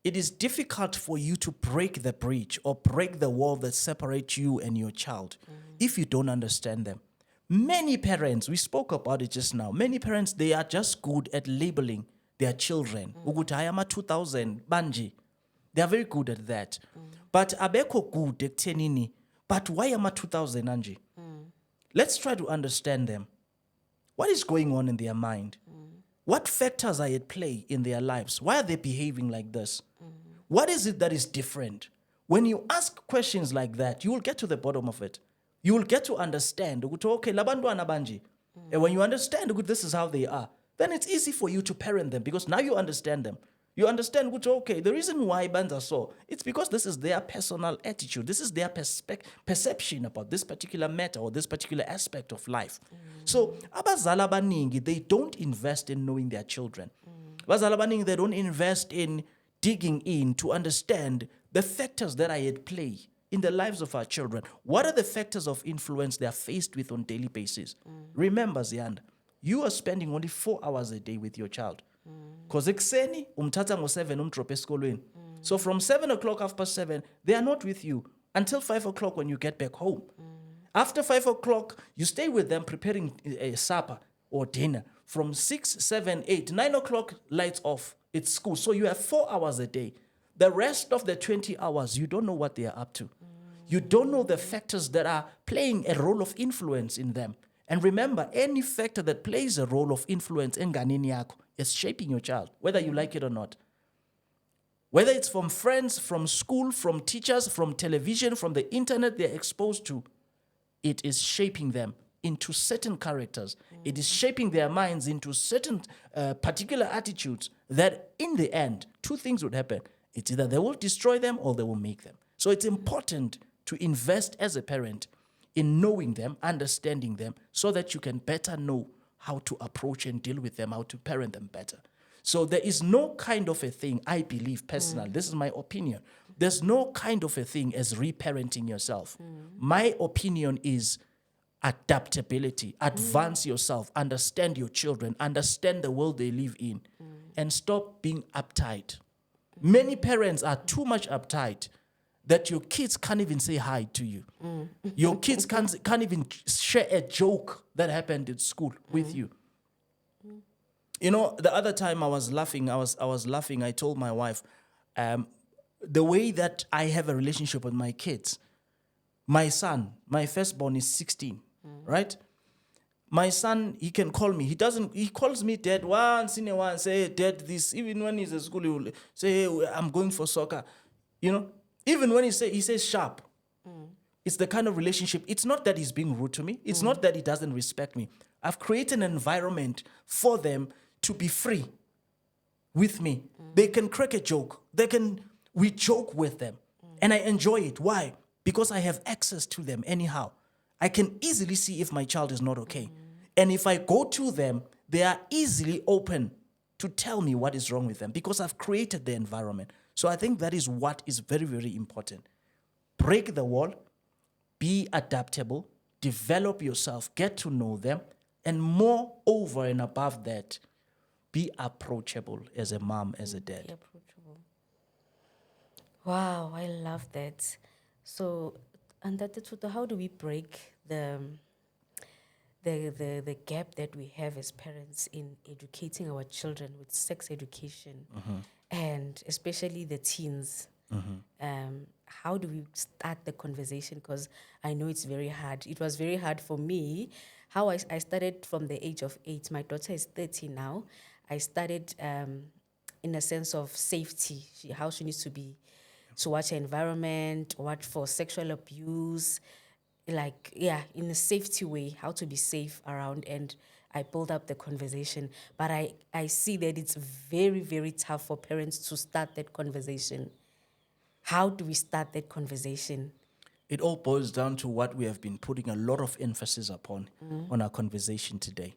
It is difficult for you to break the bridge or break the wall that separates you and your child if you don't understand them. Many parents, we spoke about it just now, many parents, they are just good at labeling their children. Ukuthi I am a 2000 banji. They are very good at that. But abeko good ekuthenini, but why am I 2000 Anji? Let's try to understand them. What is going on in their mind? What factors are at play in their lives? Why are they behaving like this? What is it that is different? When you ask questions like that, you will get to the bottom of it. You will get to understand, okay, labantwana banji. And when you understand this is how they are, then it's easy for you to parent them because now you understand them. You understand, okay, the reason why bands are so, it's because this is their personal attitude. This is their perception about this particular matter or this particular aspect of life. So, abazali abaningi, they don't invest in knowing their children. Abazali abaningi, they don't invest in digging in to understand the factors that are at play in the lives of our children. What are the factors of influence they are faced with on a daily basis? Remember, Zianda, you are spending only 4 hours a day with your child. Because ekuseni umthatha ngo-7 umdrop esikolweni. So from 7 o'clock, 7:30, they are not with you until 5 o'clock when you get back home. After 5 o'clock, you stay with them preparing a supper or dinner. From 6, 7, 8, 9 o'clock, lights off. It's school. So you have 4 hours a day. The rest of the 20 hours, you don't know what they are up to. You don't know the factors that are playing a role of influence in them. And remember, any factor that plays a role of influence in enganeni yakho is shaping your child, whether you like it or not. Whether it's from friends, from school, from teachers, from television, from the internet they're exposed to, it is shaping them into certain characters. It is shaping their minds into certain particular attitudes that in the end, two things would happen. It's either they will destroy them or they will make them. So it's important to invest as a parent in knowing them, understanding them, so that you can better know how to approach and deal with them, how to parent them better. So there is no kind of a thing, I believe personally, this is my opinion, there's no kind of a thing as reparenting yourself. My opinion is adaptability. Advance yourself, understand your children, understand the world they live in, and stop being uptight. Many parents are too much uptight that your kids can't even say hi to you. Your kids can't even share a joke that happened at school with you. You know, the other time I was laughing. I told my wife, the way that I have a relationship with my kids. My son, my firstborn is 16, right? My son, he can call me. He calls me dad once in a while, say, hey, dad, this. Even when he's at school, he will say, hey, I'm going for soccer. You know, even when he says sharp. It's the kind of relationship. It's not that he's being rude to me. It's not that he doesn't respect me. I've created an environment for them to be free with me. They can crack a joke. We joke with them. And I enjoy it. Why? Because I have access to them anyhow. I can easily see if my child is not okay. And if I go to them, they are easily open to tell me what is wrong with them because I've created the environment. So I think that is what is very, very important. Break the wall, be adaptable, develop yourself, get to know them, and more over and above that, be approachable as a mom, as a dad. Be approachable. Wow, I love that. So, and that Thuto, how do we break the gap that we have as parents in educating our children with sex education, and especially the teens? how do we start the conversation? Because I know it's very hard. It was very hard for me. How I started from the age of 8. My daughter is 30 now. I started in a sense of safety, how she needs to be, to watch her environment, watch for sexual abuse, like, yeah, in a safety way, how to be safe around. And I build up the conversation. But I see that it's very, very tough for parents to start that conversation. How do we start that conversation? It all boils down to what we have been putting a lot of emphasis upon on our conversation today.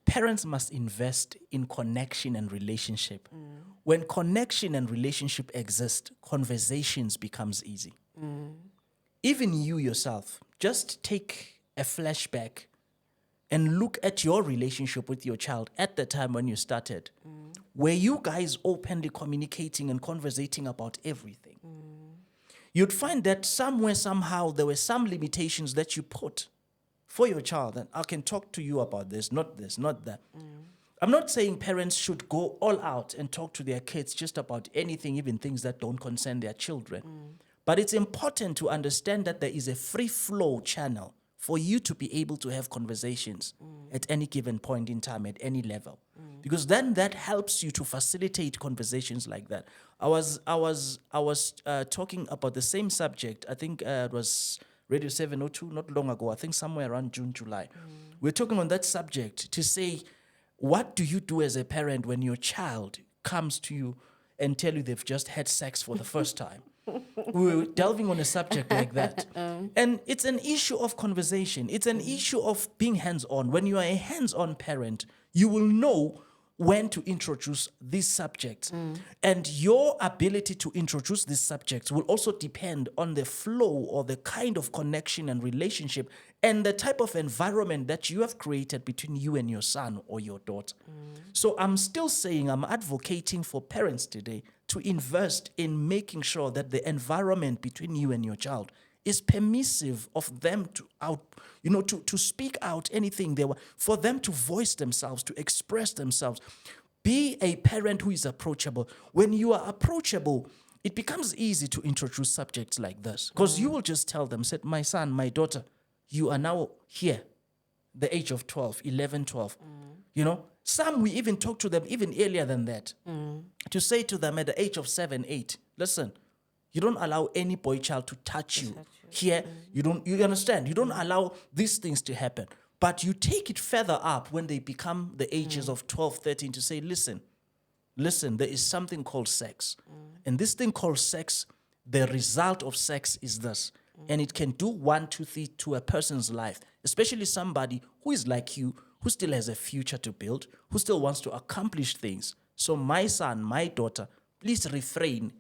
Parents must invest in connection and relationship. When connection and relationship exist, conversations becomes easy. Even you yourself, just take a flashback and look at your relationship with your child at the time when you started. Were you guys openly communicating and conversating about everything? You'd find that somewhere, somehow, there were some limitations that you put for your child. And I can talk to you about this, not that. I'm not saying parents should go all out and talk to their kids just about anything, even things that don't concern their children. But it's important to understand that there is a free flow channel for you to be able to have conversations at any given point in time, at any level. Because then that helps you to facilitate conversations like that. I was talking about the same subject. I think it was Radio 702 not long ago. I think somewhere around June, July. We're talking on that subject to say, what do you do as a parent when your child comes to you and tell you they've just had sex for the first time? We were delving on a subject like that. And it's an issue of conversation. It's an issue of being hands-on. When you are a hands-on parent, you will know when to introduce these subjects. And your ability to introduce these subjects will also depend on the flow or the kind of connection and relationship and the type of environment that you have created between you and your son or your daughter. So I'm still saying, I'm advocating for parents today to invest in making sure that the environment between you and your child is permissive of them to speak out anything they want, for them to voice themselves, to express themselves. Be a parent who is approachable. When you are approachable, it becomes easy to introduce subjects like this, because you will just tell them, said, my son, my daughter, you are now here, the age of 12, 11, 12. Some we even talk to them even earlier than that, to say to them at the age of 7, 8, listen, you don't allow any boy child to touch you here. You understand? You don't allow these things to happen. But you take it further up when they become the ages of 12, 13 to say, listen, there is something called sex. And this thing called sex, the result of sex is this. And it can do 1, 2, 3 to a person's life, especially somebody who is like you, who still has a future to build, who still wants to accomplish things. So my son, my daughter, please refrain.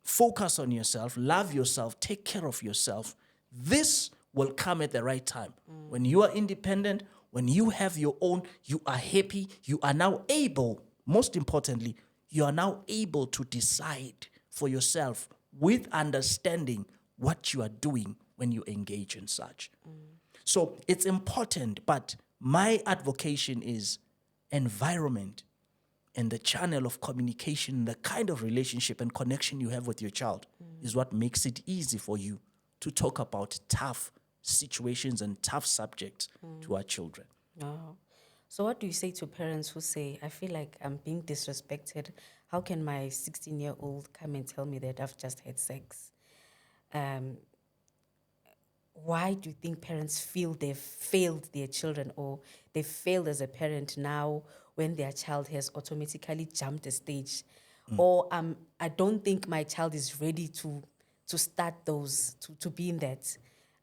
Focus on yourself, love yourself, take care of yourself. This will come at the right time. When you are independent, when you have your own, you are happy, you are now able, most importantly, you are now able to decide for yourself with understanding what you are doing when you engage in such. So it's important, but my advocation is environment and the channel of communication, the kind of relationship and connection you have with your child is what makes it easy for you to talk about tough situations and tough subjects to our children. Oh. So what do you say to parents who say, I feel like I'm being disrespected? How can my 16-year-old come and tell me that I've just had sex? Why do you think parents feel they've failed their children, or they failed as a parent now when their child has automatically jumped a stage? Or I don't think my child is ready to start those, to be in that.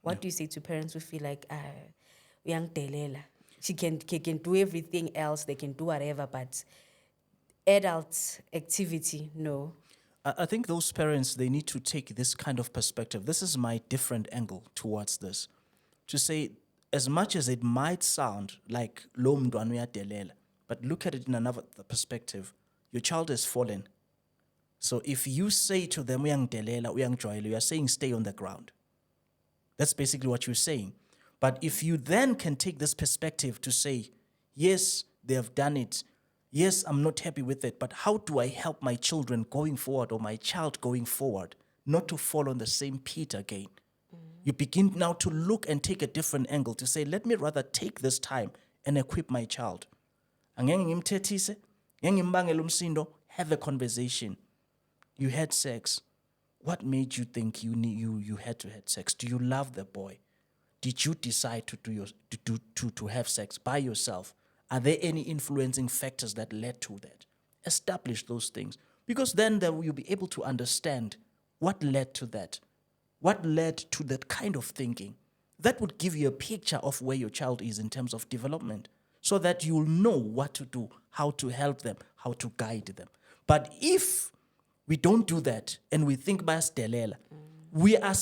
What do you say to parents who feel like, young Delela, she can do everything else, they can do whatever, but adult activity, no? I think those parents, they need to take this kind of perspective. This is my different angle towards this. To say, as much as it might sound like lo mntwana uyadelela, but look at it in another perspective. Your child has fallen. So if you say to them, uyangidelela, uyangijoyela, you are saying stay on the ground. That's basically what you're saying. But if you then can take this perspective to say, yes, they have done it. Yes, I'm not happy with it, but how do I help my children going forward or my child going forward? not to fall on the same pit again. You begin now to look and take a different angle to say, let me rather take this time and equip my child. Angeke ngimthethise, ngeke ngimbangele umsindo, have a conversation. You had sex. What made you think you had to have sex? Do you love the boy? Did you decide to have sex by yourself? Are there any influencing factors that led to that? Establish those things. Because then you'll be able to understand what led to that. What led to that kind of thinking. That would give you a picture of where your child is in terms of development, so that you'll know what to do, how to help them, how to guide them. But if we don't do that and we think by stelela, we are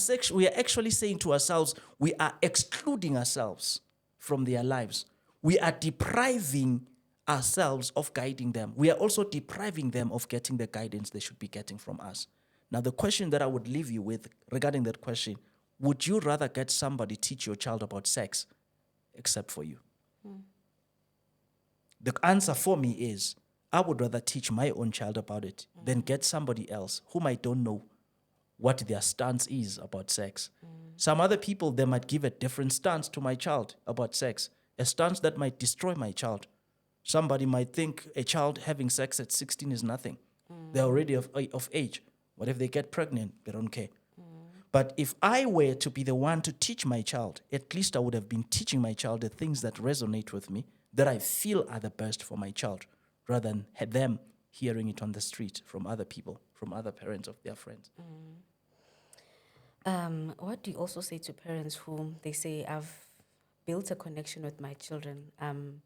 actually saying to ourselves, we are excluding ourselves from their lives. We are depriving ourselves of guiding them. We are also depriving them of getting the guidance they should be getting from us. Now, the question that I would leave you with regarding that question, would you rather get somebody teach your child about sex except for you? The answer for me is, I would rather teach my own child about it than get somebody else whom I don't know what their stance is about sex. Some other people, they might give a different stance to my child about sex, a stance that might destroy my child. Somebody might think a child having sex at 16 is nothing. They're already of age. What if they get pregnant? They don't care. But if I were to be the one to teach my child, at least I would have been teaching my child the things that resonate with me, that I feel are the best for my child, rather than them hearing it on the street from other people, from other parents of their friends. What do you also say to parents who they say, I've built a connection with my children, I'm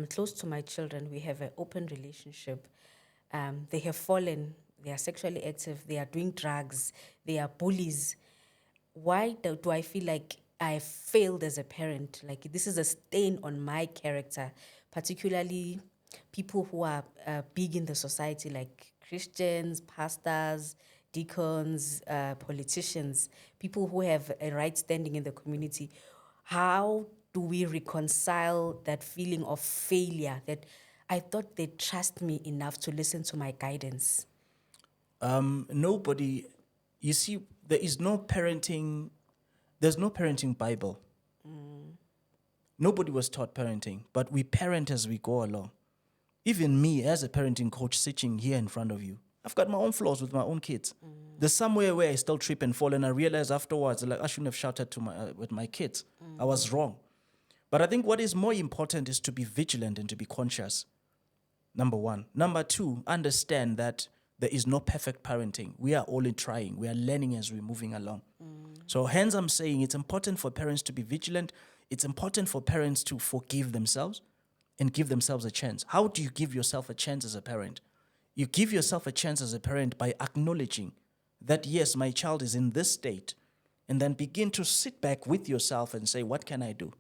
close to my children, we have an open relationship, they have fallen, they are sexually active, they are doing drugs, they are bullies. Why do I feel like I failed as a parent? Like this is a stain on my character, particularly people who are big in the society, like Christians, pastors, deacons, politicians, people who have a right standing in the community. How do we reconcile that feeling of failure, that I thought they'd trust me enough to listen to my guidance? Nobody, you see, there's no parenting Bible. Nobody was taught parenting, but we parent as we go along. Even me, as a parenting coach sitting here in front of you, I've got my own flaws with my own kids. There's somewhere where I still trip and fall, and I realize afterwards, like, I shouldn't have shouted with my kids. I was wrong. But I think what is more important is to be vigilant and to be conscious. Number one. Number two, understand that there is no perfect parenting. We are all trying. We are learning as we're moving along. So hence I'm saying it's important for parents to be vigilant. It's important for parents to forgive themselves and give themselves a chance. How do you give yourself a chance as a parent? You give yourself a chance as a parent by acknowledging that, yes, my child is in this state, and then begin to sit back with yourself and say, what can I do?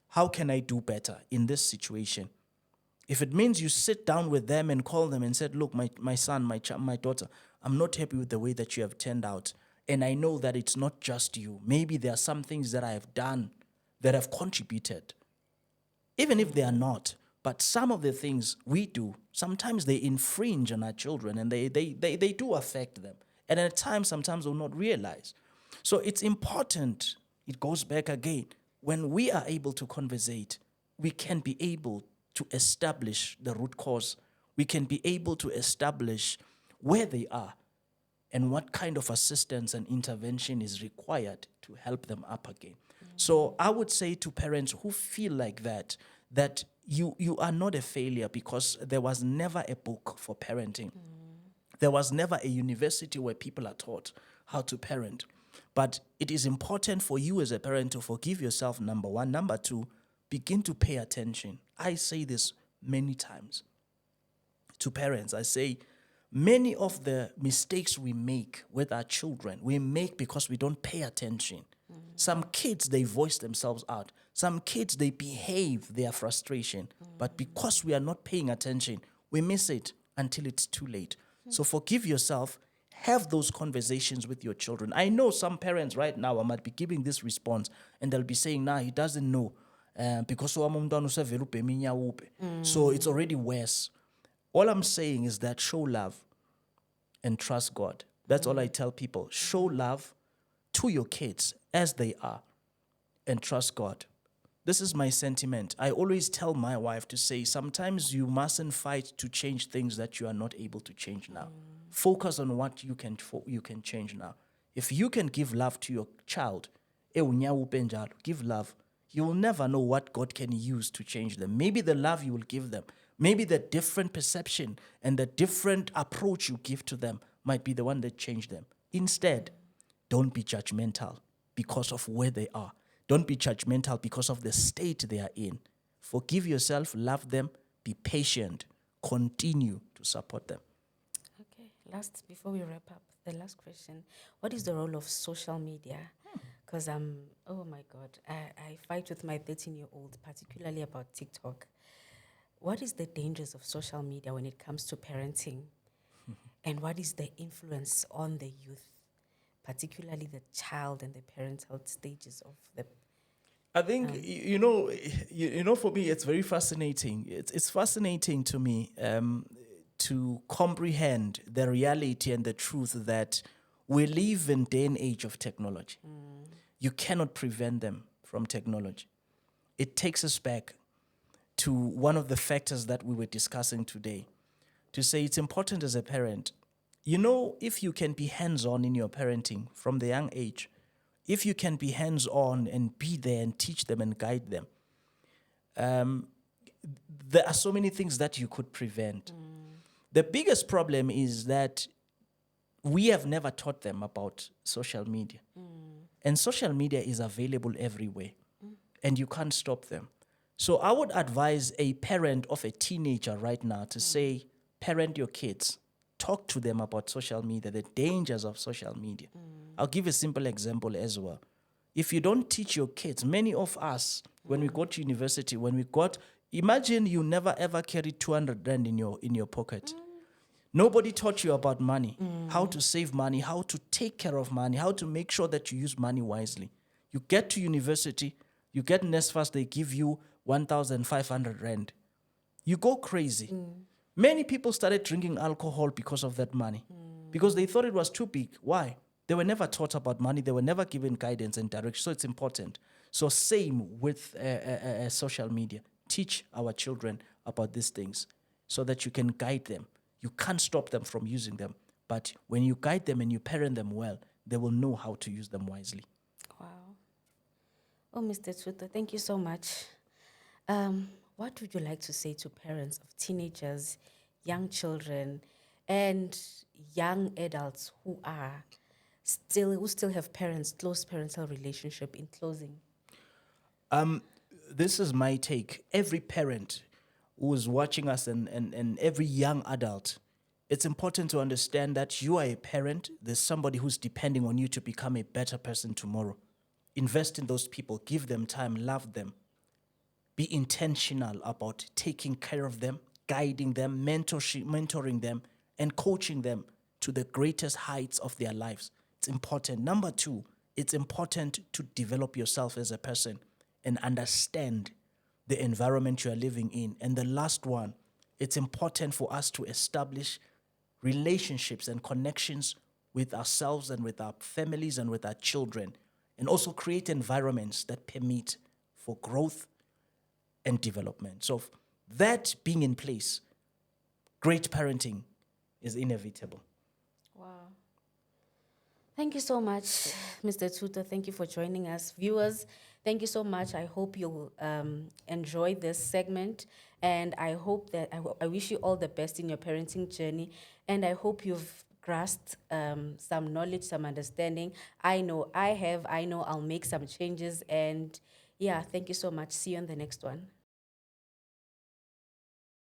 How can I do better in this situation? If it means you sit down with them and call them and said, look, my son, my daughter, I'm not happy with the way that you have turned out. And I know that it's not just you. Maybe there are some things that I have done that have contributed. Even if they are not. But some of the things we do, sometimes they infringe on our children and they do affect them. And at times, sometimes we'll not realize. So it's important, it goes back again, when we are able to conversate, we can be able to establish the root cause. We can be able to establish where they are and what kind of assistance and intervention is required to help them up again. So I would say to parents who feel like that you are not a failure because there was never a book for parenting. There was never a university where people are taught how to parent. But it is important for you as a parent to forgive yourself, number one. Number two, begin to pay attention. I say this many times to parents. I say, many of the mistakes we make with our children, we make because we don't pay attention. Some kids, they voice themselves out. Some kids, they behave their frustration. But because we are not paying attention, we miss it until it's too late. So forgive yourself. Have those conversations with your children. I know some parents right now, I might be giving this response, and they'll be saying, nah, he doesn't know. Because so it's already worse. All I'm saying is that show love and trust God. That's all I tell people. Show love to your kids as they are and trust God. This is my sentiment. I always tell my wife to say, sometimes you mustn't fight to change things that you are not able to change now. Focus on what you can change now. If you can give love to your child, give love. You will never know what God can use to change them. Maybe the love you will give them, maybe the different perception and the different approach you give to them might be the one that changed them. Instead, don't be judgmental because of where they are. Don't be judgmental because of the state they are in. Forgive yourself, love them, be patient, continue to support them. Okay, before we wrap up, the last question. What is the role of social media? Because oh my God, I fight with my 13-year-old, particularly about TikTok. What is the dangers of social media when it comes to parenting? And what is the influence on the youth, particularly the child and the parental stages of the... I think, for me, it's very fascinating. It's fascinating to me to comprehend the reality and the truth that we live in day and age of technology. You cannot prevent them from technology. It takes us back to one of the factors that we were discussing today, to say it's important as a parent. If you can be hands-on in your parenting from the young age, if you can be hands-on and be there and teach them and guide them, there are so many things that you could prevent. The biggest problem is that we have never taught them about social media. And social media is available everywhere. And you can't stop them. So I would advise a parent of a teenager right now to say, parent your kids. Talk to them about social media, the dangers of social media. I'll give a simple example as well. If you don't teach your kids, many of us, when we go to university, imagine you never ever carried 200 rand in your pocket. Nobody taught you about money, how to save money, how to take care of money, how to make sure that you use money wisely. You get to university, you get NSFAS, they give you 1,500 rand. You go crazy. Many people started drinking alcohol because of that money, because they thought it was too big. Why? They were never taught about money. They were never given guidance and direction. So it's important. So same with social media. Teach our children about these things so that you can guide them. You can't stop them from using them. But when you guide them and you parent them well, they will know how to use them wisely. Wow. Oh, Mr. Thuto, thank you so much. What would you like to say to parents of teenagers, young children, and young adults who still have close parental relationship in closing? This is my take. Every parent who is watching us and every young adult, it's important to understand that you are a parent. There's somebody who's depending on you to become a better person tomorrow. Invest in those people. Give them time. Love them. Be intentional about taking care of them, guiding them, mentoring them, and coaching them to the greatest heights of their lives. It's important. Number 2, it's important to develop yourself as a person and understand the environment you are living in. And the last one, it's important for us to establish relationships and connections with ourselves and with our families and with our children, and also create environments that permit for growth and development. So that being in place, great parenting is inevitable. Wow. Thank you so much, Mr. Thuto. Thank you for joining us. Viewers, thank you so much. I hope you'll enjoy this segment. And I hope that I wish you all the best in your parenting journey. And I hope you've grasped some knowledge, some understanding. I know I have. I know I'll make some changes. And yeah, thank you so much. See you on the next one.